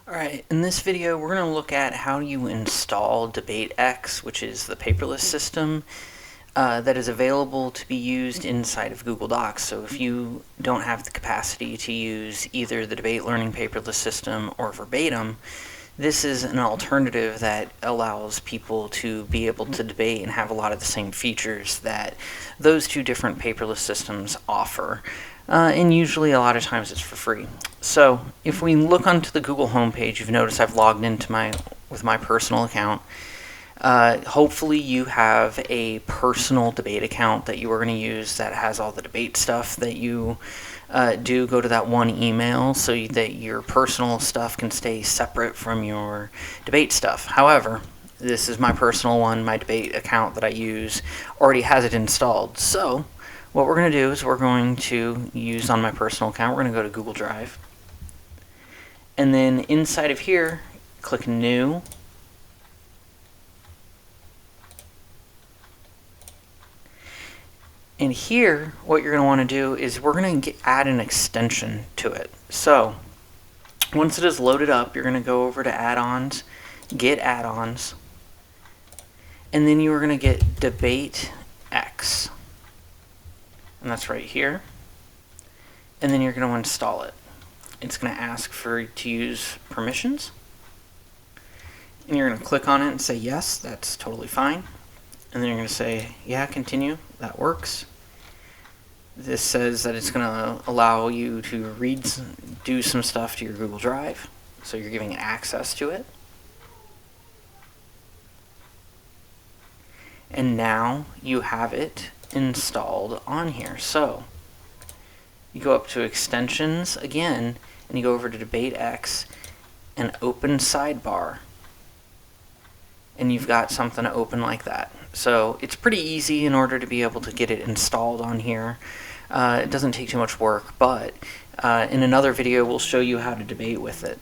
Alright, in this video we're going to look at how you install DebateX, which is the paperless system that is available to be used inside of Google Docs. So if you don't have the capacity to use either the Debate Learning paperless system or Verbatim, this is an alternative that allows people to be able to debate and have a lot of the same features that those two different paperless systems offer. And usually a lot of times it's for free. So if we look onto the Google homepage, you've noticed I've logged into with my personal account. Hopefully you have a personal debate account that you are going to use that has all the debate stuff that you do. Go to that one email so that your personal stuff can stay separate from your debate stuff. However, this is my personal one. My debate account that I use already has it installed. So what we're going to do is we're going to use on my personal account, we're going to go to Google Drive. And then inside of here, click New. And here, what you're going to want to do is we're going to add an extension to it. So once it is loaded up, you're going to go over to Add-ons, Get Add-ons, and then you are going to get DebateX. And that's right here. And then you're going to install it. It's going to ask to use permissions. And you're going to click on it and say yes, that's totally fine. And then you're going to say, yeah, continue, that works. This says that it's going to allow you to do some stuff to your Google Drive. So you're giving it access to it. And now you have it installed on here. So you go up to extensions again, and you go over to DebateX and open sidebar. And you've got something to open like that. So it's pretty easy in order to be able to get it installed on here. It doesn't take too much work, but in another video we'll show you how to debate with it.